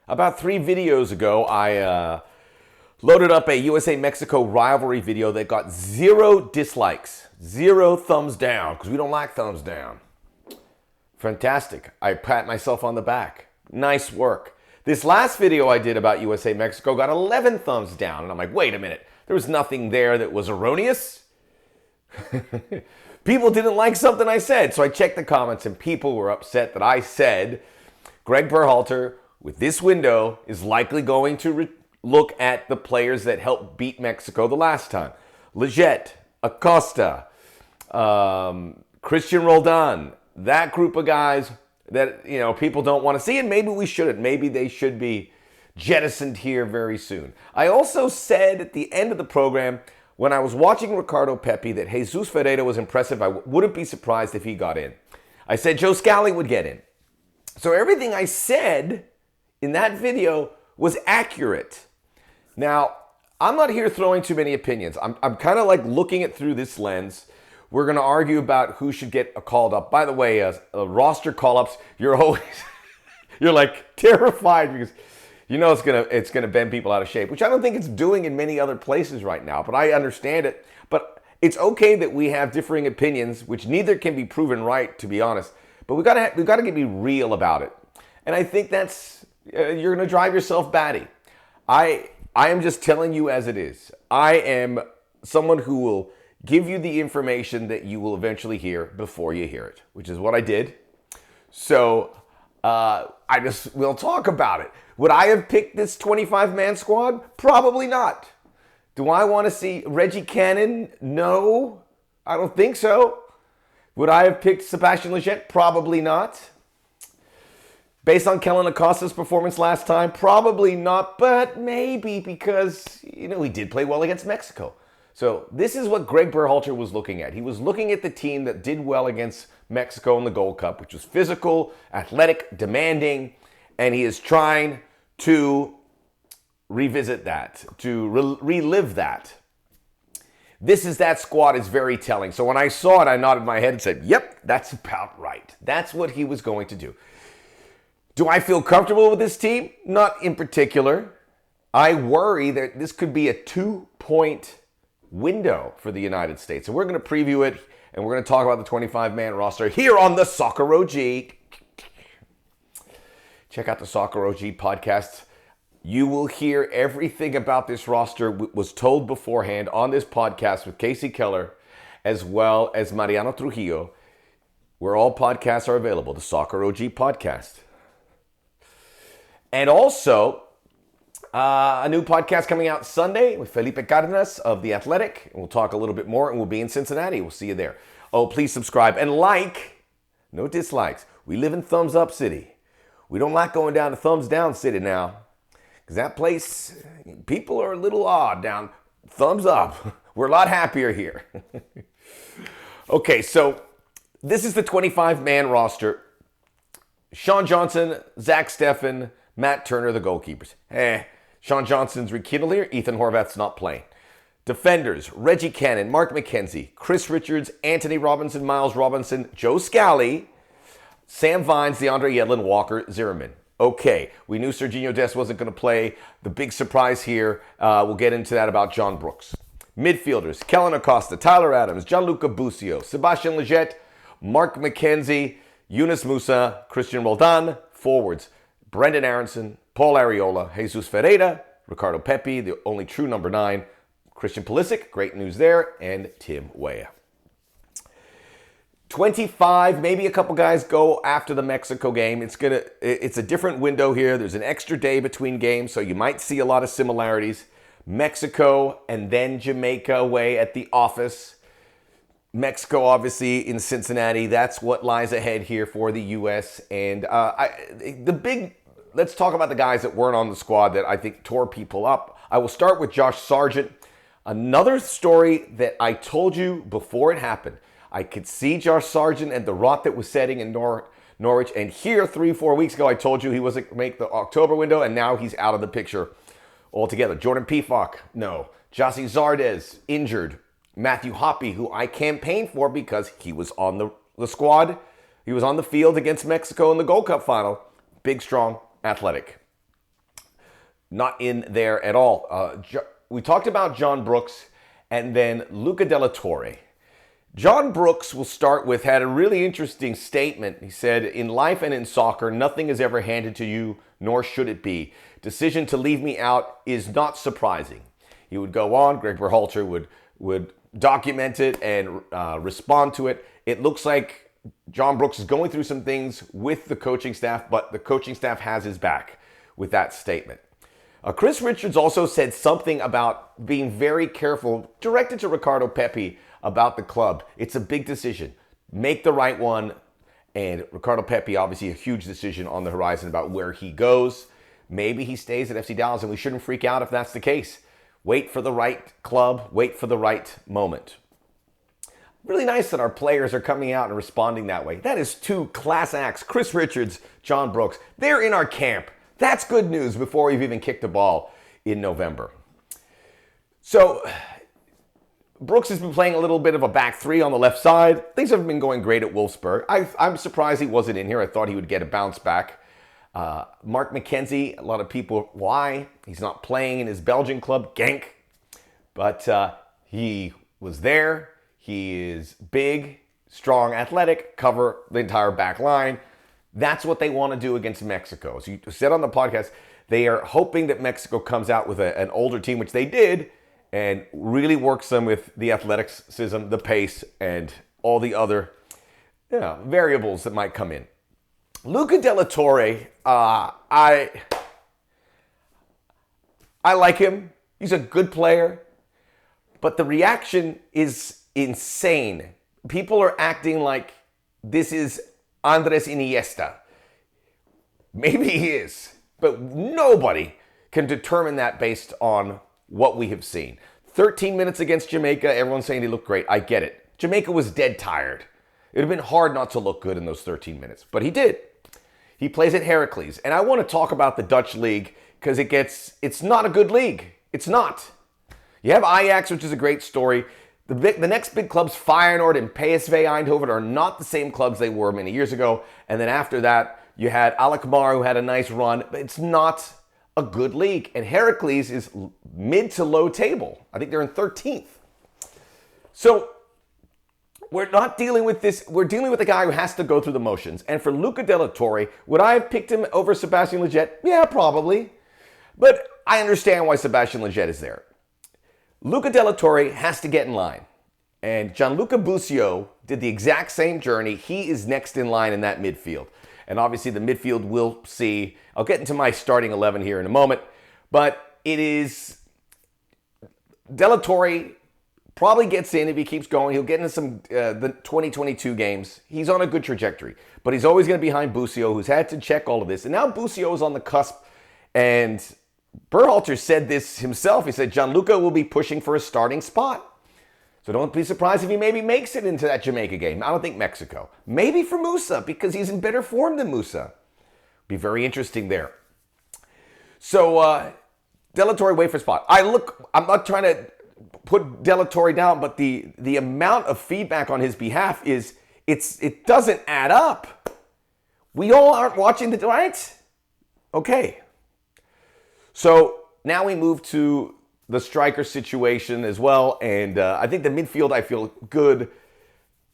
About 3 videos ago, I loaded up a USA-Mexico rivalry video that got 0 dislikes, 0 thumbs down, because we don't like thumbs down. Fantastic. I pat myself on the back. Nice work. This last video I did about USA-Mexico got 11 thumbs down, and I'm like, wait a minute. There was nothing there that was erroneous. People didn't like something I said, so I checked the comments, and people were upset that I said Greg Berhalter, with this window, is likely going to look at the players that helped beat Mexico the last time. Leggett, Acosta, Christian Roldan, that group of guys that, you know, people don't want to see, and maybe we shouldn't. Maybe they should be jettisoned here very soon. I also said at the end of the program, when I was watching Ricardo Pepi, that Jesus Ferreira was impressive. I wouldn't be surprised if he got in. I said Joe Scali would get in. So everything I said in that video was accurate. Now, I'm not here throwing too many opinions. I'm kind of like looking it through this lens. We're going to argue about who should get called up. By the way, roster call-ups, you're always, you're like terrified because you know it's gonna bend people out of shape, which I don't think it's doing in many other places right now, but I understand it. But it's okay that we have differing opinions, which neither can be proven right, to be honest. But we've got to be real about it. And I think that's, you're going to drive yourself batty. I am just telling you as it is. I am someone who will give you the information that you will eventually hear before you hear it, which is what I did. So we'll talk about it. Would I have picked this 25-man squad? Probably not. Do I want to see Reggie Cannon? No, I don't think so. Would I have picked Sebastian Leggett? Probably not. Based on Kellen Acosta's performance last time, probably not, but maybe because, you know, he did play well against Mexico. So this is what Greg Berhalter was looking at. He was looking at the team that did well against Mexico in the Gold Cup, which was physical, athletic, demanding, and he is trying to revisit that, to relive that. This is that squad is very telling. So when I saw it, I nodded my head and said, yep, that's about right. That's what he was going to do. Do I feel comfortable with this team? Not in particular. I worry that this could be a 2-point window for the United States. And we're going to preview it, and we're going to talk about the 25-man roster here on the Soccer OG. Check out the Soccer OG podcast. You will hear everything about this roster was told beforehand on this podcast with Casey Keller, as well as Mariano Trujillo, where all podcasts are available, the Soccer OG podcast. And also, a new podcast coming out Sunday with Felipe Cardenas of The Athletic. And we'll talk a little bit more, and we'll be in Cincinnati. We'll see you there. Oh, please subscribe and like. No dislikes. We live in Thumbs Up City. We don't like going down to Thumbs Down City now. Because that place, people are a little odd down. Thumbs up. We're a lot happier here. Okay, so this is the 25-man roster. Sean Johnson, Zach Steffen, Matt Turner, the goalkeepers. Sean Johnson's rekindled here. Ethan Horvath's not playing. Defenders, Reggie Cannon, Mark McKenzie, Chris Richards, Anthony Robinson, Miles Robinson, Joe Scali, Sam Vines, DeAndre Yedlin, Walker Zimmerman. Okay, we knew Serginho Dest wasn't going to play. The big surprise here, we'll get into that about John Brooks. Midfielders, Kellen Acosta, Tyler Adams, Gianluca Busio, Sebastian Leggett, Mark McKenzie, Yunus Musa, Christian Roldan. Forwards, Brendan Aronson, Paul Arriola, Jesus Ferreira, Ricardo Pepi, the only true number 9, Christian Pulisic, great news there, and Tim Weah. 25, maybe a couple guys go after the Mexico game. It's a different window here. There's an extra day between games, so you might see a lot of similarities. Mexico and then Jamaica away at the office. Mexico, obviously, in Cincinnati. That's what lies ahead here for the U.S. And let's talk about the guys that weren't on the squad that I think tore people up. I will start with Josh Sargent. Another story that I told you before it happened. I could see Josh Sargent and the rot that was setting in Norwich. And here, 3-4 weeks ago, I told you he wasn't going to make the October window, and now he's out of the picture altogether. Jordan Pefok, no. Jossie Zardes, injured. Matthew Hoppe, who I campaigned for because he was on the squad. He was on the field against Mexico in the Gold Cup final. Big, strong, athletic. not in there at all. We talked about John Brooks and then Luca Della Torre. John Brooks, will start with, had a really interesting statement. He said, "In life and in soccer, nothing is ever handed to you, nor should it be. Decision to leave me out is not surprising." He would go on, Greg Berhalter would document it and respond to it. It looks like John Brooks is going through some things with the coaching staff, but the coaching staff has his back with that statement. Chris Richards also said something about being very careful, directed to Ricardo Pepi, about the club. It's a big decision. Make the right one. And Ricardo Pepi, obviously a huge decision on the horizon about where he goes. Maybe he stays at FC Dallas, and we shouldn't freak out if that's the case. Wait for the right club. Wait for the right moment. Really nice that our players are coming out and responding that way. That is two class acts. Chris Richards, John Brooks. They're in our camp. That's good news before we've even kicked the ball in November. So Brooks has been playing a little bit of a back three on the left side. Things have been going great at Wolfsburg. I'm surprised he wasn't in here. I thought he would get a bounce back. Mark McKenzie, a lot of people, why? He's not playing in his Belgian club, Genk. But he was there. He is big, strong, athletic, cover the entire back line. That's what they want to do against Mexico. So you said on the podcast, they are hoping that Mexico comes out with an older team, which they did, and really works them with the athleticism, the pace, and all the other variables that might come in. Luca Della Torre, I like him. He's a good player, but the reaction is insane. People are acting like this is Andres Iniesta. Maybe he is, but nobody can determine that based on what we have seen. 13 minutes against Jamaica, everyone's saying he looked great. I get it. Jamaica was dead tired. It would have been hard not to look good in those 13 minutes, but he did. He plays at Heracles, and I want to talk about the Dutch league because it's not a good league. It's not. You have Ajax, which is a great story. The next big clubs, Feyenoord and PSV Eindhoven, are not the same clubs they were many years ago. And then after that, you had Alkmaar, who had a nice run, but it's not a good league. And Heracles is mid to low table. I think they're in 13th. So we're not dealing with this. We're dealing with a guy who has to go through the motions. And for Luca Della Torre, would I have picked him over Sebastian Lletget? Yeah, probably. But I understand why Sebastian Lletget is there. Luca Della Torre has to get in line. And Gianluca Busio did the exact same journey. He is next in line in that midfield. And obviously the midfield will see. I'll get into my starting 11 here in a moment. But it is Della Torre probably gets in if he keeps going. He'll get into some the 2022 games. He's on a good trajectory. But he's always going to be behind Busio, who's had to check all of this. And now Busio is on the cusp. And Berhalter said this himself. He said Gianluca will be pushing for a starting spot. So don't be surprised if he maybe makes it into that Jamaica game. I don't think Mexico. Maybe for Musa, because he's in better form than Musa. Be very interesting there. So Della Torre, wait for spot. I'm not trying to put Della Torre down, but the amount of feedback on his behalf it doesn't add up. We all aren't watching the right? Okay. So now we move to the striker situation as well. And I think the midfield, I feel good.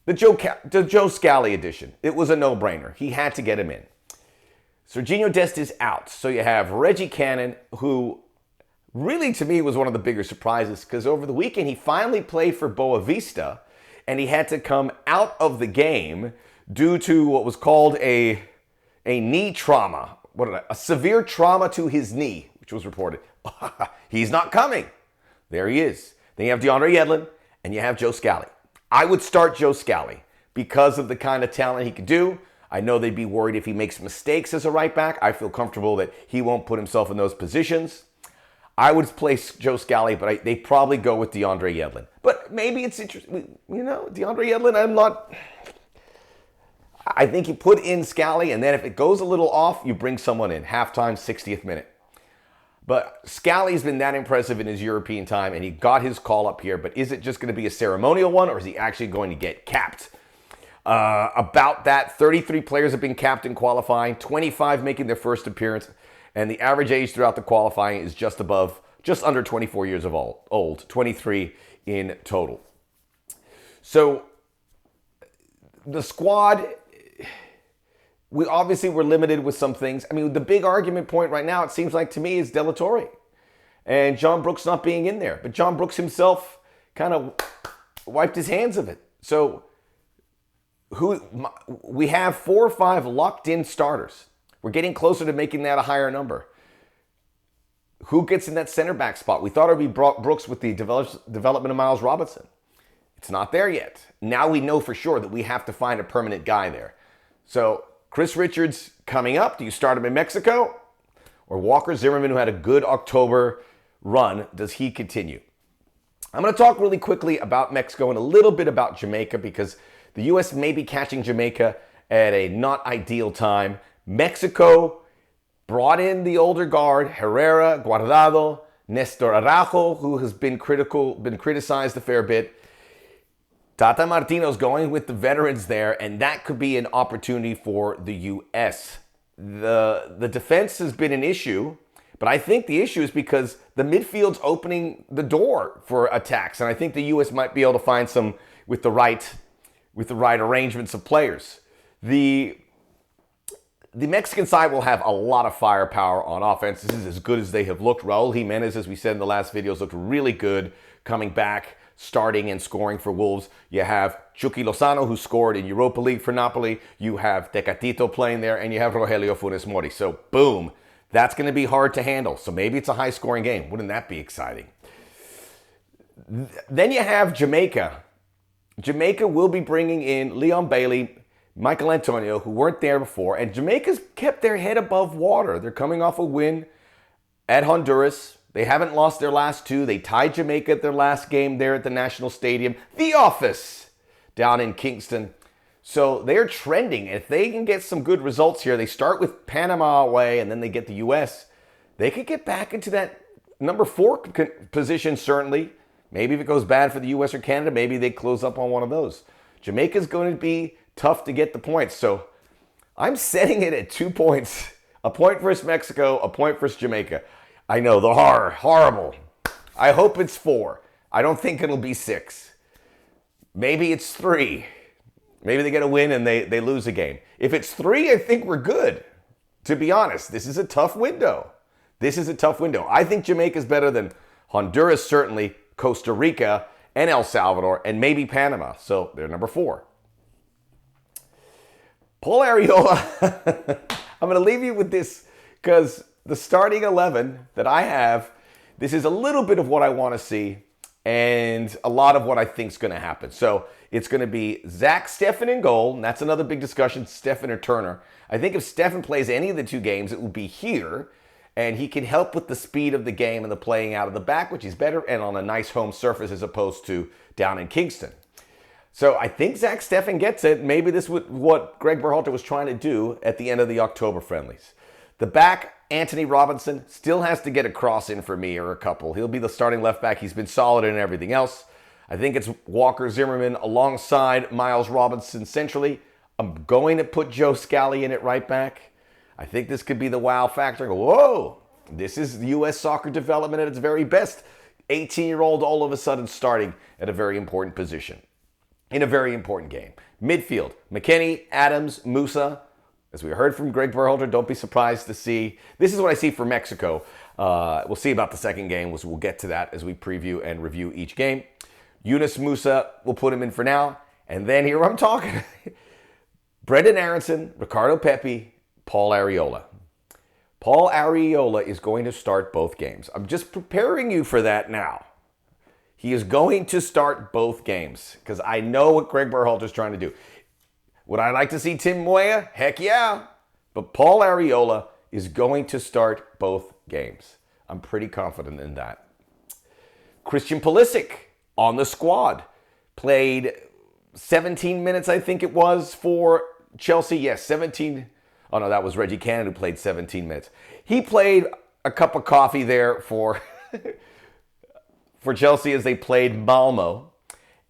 The Joe Scali edition, it was a no-brainer. He had to get him in. Serginho Dest is out. So you have Reggie Cannon, who really to me was one of the bigger surprises because over the weekend he finally played for Boa Vista and he had to come out of the game due to what was called a knee trauma. A severe trauma to his knee, which was reported. He's not coming. There he is. Then you have DeAndre Yedlin and you have Joe Scali. I would start Joe Scali because of the kind of talent he could do. I know they'd be worried if he makes mistakes as a right back. I feel comfortable that he won't put himself in those positions. I would place Joe Scali, but they probably go with DeAndre Yedlin. But maybe it's interesting. DeAndre Yedlin, I think you put in Scali, and then if it goes a little off, you bring someone in. Halftime, 60th minute. But Scali's been that impressive in his European time, and he got his call up here. But is it just going to be a ceremonial one, or is he actually going to get capped? About that, 33 players have been capped in qualifying, 25 making their first appearance. And the average age throughout the qualifying is just under 24 years of old, 23 in total. So the squad, we obviously were limited with some things. I mean, the big argument point right now, it seems like to me, is De La Torre. And John Brooks not being in there. But John Brooks himself kind of wiped his hands of it. So we have 4 or 5 locked-in starters. We're getting closer to making that a higher number. Who gets in that center back spot? We thought it would be Brooks with the development of Miles Robinson. It's not there yet. Now we know for sure that we have to find a permanent guy there. So Chris Richards coming up. Do you start him in Mexico? Or Walker Zimmerman, who had a good October run, does he continue? I'm going to talk really quickly about Mexico and a little bit about Jamaica because the U.S. may be catching Jamaica at a not ideal time. Mexico brought in the older guard, Herrera, Guardado, Nestor Araujo, who has been criticized a fair bit. Tata Martino's going with the veterans there, and that could be an opportunity for the U.S. The defense has been an issue, but I think the issue is because the midfield's opening the door for attacks, and I think the U.S. might be able to find some with the right arrangements of players. The Mexican side will have a lot of firepower on offense. This is as good as they have looked. Raul Jimenez, as we said in the last videos, looked really good coming back, starting and scoring for Wolves. You have Chucky Lozano, who scored in Europa League for Napoli. You have Tecatito playing there, and you have Rogelio Funes Mori. So, boom. That's going to be hard to handle. So maybe it's a high-scoring game. Wouldn't that be exciting? Then you have Jamaica. Jamaica will be bringing in Leon Bailey, Michael Antonio, who weren't there before, and Jamaica's kept their head above water. They're coming off a win at Honduras. They haven't lost their last 2. They tied Jamaica at their last game there at the National Stadium. The Office down in Kingston. So they're trending. If they can get some good results here, they start with Panama away and then they get the U.S., they could get back into that number 4 position, certainly. Maybe if it goes bad for the U.S. or Canada, maybe they close up on one of those. Jamaica's going to be tough to get the points. So I'm setting it at 2 points. A point versus Mexico, a point versus Jamaica. I know, the horrible. I hope it's 4. I don't think it'll be 6. Maybe it's 3. Maybe they get a win and they lose a game. If it's 3, I think we're good. To be honest, this is a tough window. I think Jamaica's better than Honduras, certainly, Costa Rica, and El Salvador, and maybe Panama. So they're number 4. Paul Arriola, I'm going to leave you with this because the starting 11 that I have, this is a little bit of what I want to see and a lot of what I think is going to happen. So it's going to be Zach Steffen in goal, and that's another big discussion, Steffen or Turner. I think if Steffen plays any of the 2 games, it will be here, and he can help with the speed of the game and the playing out of the back, which is better, and on a nice home surface as opposed to down in Kingston. So I think Zach Steffen gets it. Maybe this is what Greg Berhalter was trying to do at the end of the October friendlies. The back, Anthony Robinson, still has to get a cross in for me or a couple. He'll be the starting left back. He's been solid in everything else. I think it's Walker Zimmerman alongside Miles Robinson centrally. I'm going to put Joe Scali in at right back. I think this could be the wow factor. Whoa, this is U.S. soccer development at its very best. 18-year-old all of a sudden starting at a very important position in a very important game. Midfield, McKennie, Adams, Musa. As we heard from Greg Berhalter, don't be surprised to see. This is what I see for Mexico. We'll see about the second game. We'll get to that as we preview and review each game. Yunus Musa, we'll put him in for now. And then here I'm talking. Brendan Aronson, Ricardo Pepi, Paul Arriola. Paul Arriola is going to start both games. I'm just preparing you for that now. He is going to start both games because I know what Greg Berhalter is trying to do. Would I like to see Tim Moya? Heck yeah. But Paul Arriola is going to start both games. I'm pretty confident in that. Christian Pulisic on the squad. Played 17 minutes, I think it was, for Chelsea. Yes, 17. Oh, no, that was Reggie Cannon who played 17 minutes. He played a cup of coffee there for Chelsea as they played Malmo.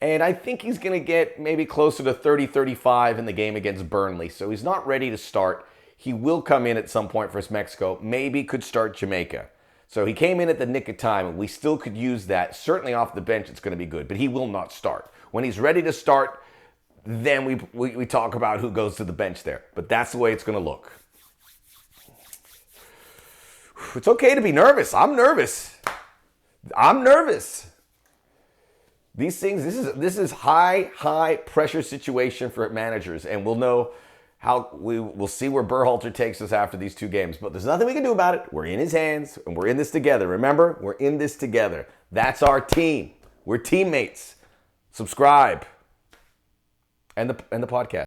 And I think he's going to get maybe closer to 30-35 in the game against Burnley. So he's not ready to start. He will come in at some point for Mexico. Maybe could start Jamaica. So he came in at the nick of time, and we still could use that. Certainly off the bench, it's going to be good. But he will not start. When he's ready to start, then we talk about who goes to the bench there. But that's the way it's going to look. It's okay to be nervous. I'm nervous. These things, this is high pressure situation for managers, and we'll know we'll see where Berhalter takes us after these 2 games. But there's nothing we can do about it. We're in his hands, and we're in this together. Remember, we're in this together. That's our team. We're teammates. Subscribe. And the podcast.